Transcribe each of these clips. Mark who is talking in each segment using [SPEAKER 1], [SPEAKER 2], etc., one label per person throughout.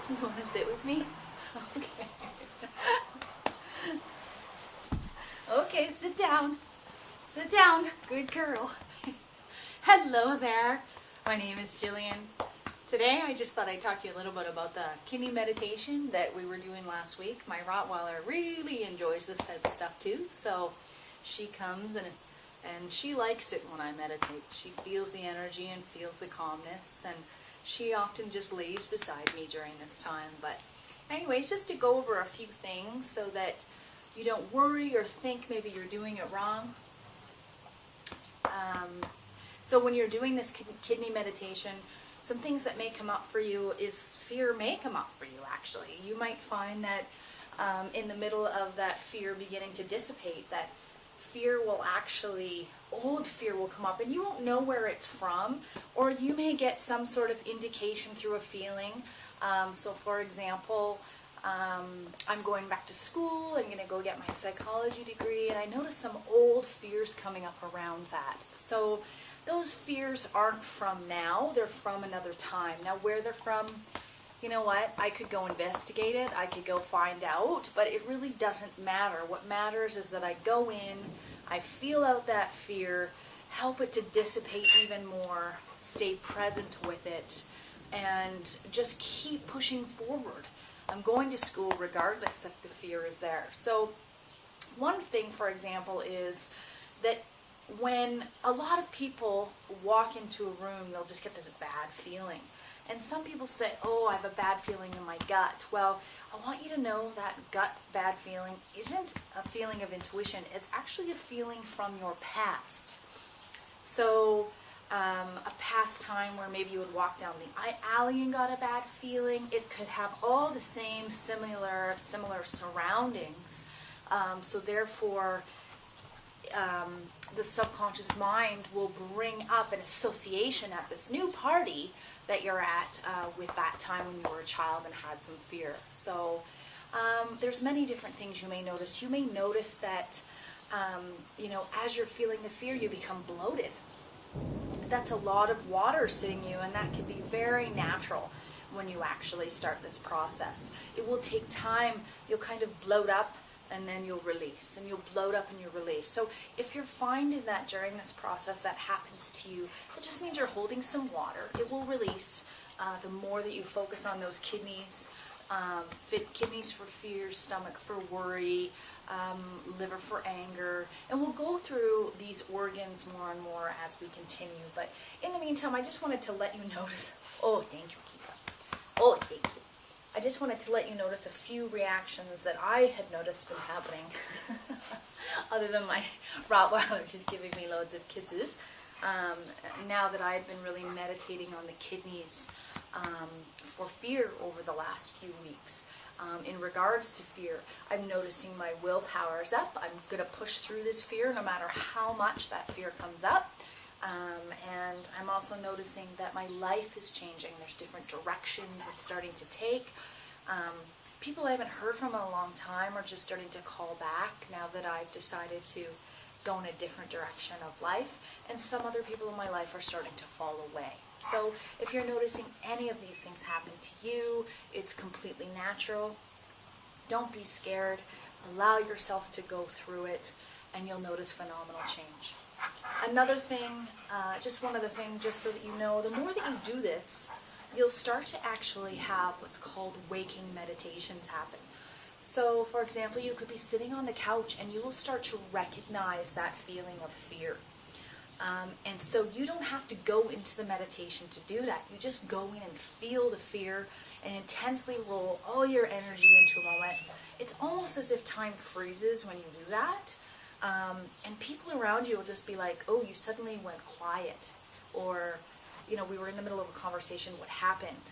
[SPEAKER 1] You want to sit with me? Okay. Okay, sit down. Sit down. Good girl. Hello there. My name is Gillian. Today I just thought I'd talk to you a little bit about the kidney meditation that we were doing last week. My Rottweiler really enjoys this type of stuff too, so she comes and she likes it when I meditate. She feels the energy and feels the calmness, and she often just lays beside me during this time. But anyways, just to go over a few things so that you don't worry or think maybe you're doing it wrong. So when you're doing this kidney meditation, some things that may come up for you is fear may come up for you actually. You might find that in the middle of that fear beginning to dissipate, that fear will actually, old fear will come up and you won't know where it's from, or you may get some sort of indication through a feeling. So for example, I'm going back to school, I'm going to go get my psychology degree, and I notice some old fears coming up around that. So those fears aren't from now, they're from another time. Now where they're from, you know what, I could go investigate it, I could go find out, but it really doesn't matter. What matters is that I go in, I feel out that fear, help it to dissipate even more, stay present with it, and just keep pushing forward. I'm going to school regardless if the fear is there. So one thing, for example, is that when a lot of people walk into a room, they'll just get this bad feeling. And some people say, oh, I have a bad feeling in my gut. Well, I want you to know that gut bad feeling isn't a feeling of intuition. It's actually a feeling from your past. So a past time where maybe you would walk down the alley and got a bad feeling. It could have all the same similar surroundings. So therefore, the subconscious mind will bring up an association at this new party that you're at with that time when you were a child and had some fear. So there's many different things you may notice. You may notice that, you know, as you're feeling the fear, you become bloated. That's a lot of water sitting you, and that can be very natural when you actually start this process. It will take time. You'll kind of bloat up and then you'll release, and you'll bloat up and you'll release. So if you're finding that during this process that happens to you, it just means you're holding some water. It will release the more that you focus on those kidneys. Kidneys for fear, stomach for worry, liver for anger, and we'll go through these organs more and more as we continue. But in the meantime, I just wanted to let you notice, oh thank you Keita, oh thank you. I just wanted to let you notice a few reactions that I had noticed been happening, other than my Rottweiler just giving me loads of kisses. Now that I've been really meditating on the kidneys for fear over the last few weeks. In regards to fear, I'm noticing my willpower is up. I'm going to push through this fear no matter how much that fear comes up. And I'm also noticing that my life is changing. There's different directions it's starting to take. People I haven't heard from in a long time are just starting to call back now that I've decided to go in a different direction of life, and some other people in my life are starting to fall away. So if you're noticing any of these things happen to you, it's completely natural. Don't be scared. Allow yourself to go through it, and you'll notice phenomenal change. Another thing, just one other thing, just so that you know, the more that you do this, you'll start to actually have what's called waking meditations happen. So, for example, you could be sitting on the couch and you will start to recognize that feeling of fear. And so you don't have to go into the meditation to do that. You just go in and feel the fear and intensely roll all your energy into a moment. It's almost as if time freezes when you do that. And people around you will just be like, oh, you suddenly went quiet. Or, you know, we were in the middle of a conversation, what happened?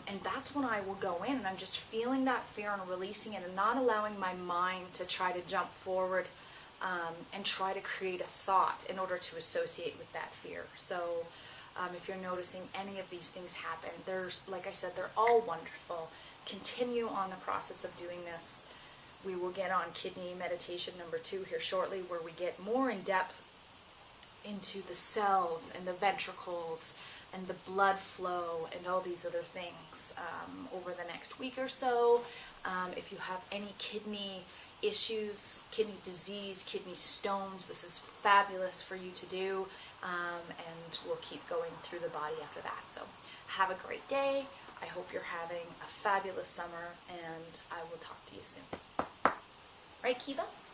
[SPEAKER 1] And that's when I will go in and I'm just feeling that fear and releasing it and not allowing my mind to try to jump forward and try to create a thought in order to associate with that fear. So if you're noticing any of these things happen, there's, like I said, they're all wonderful. Continue on the process of doing this. We will get on kidney meditation number 2 here shortly, where we get more in depth into the cells and the ventricles and the blood flow and all these other things over the next week or so. If you have any kidney issues, kidney disease, kidney stones, this is fabulous for you to do, and we'll keep going through the body after that. So have a great day. I hope you're having a fabulous summer, and I will talk to you soon. Right, Kiva?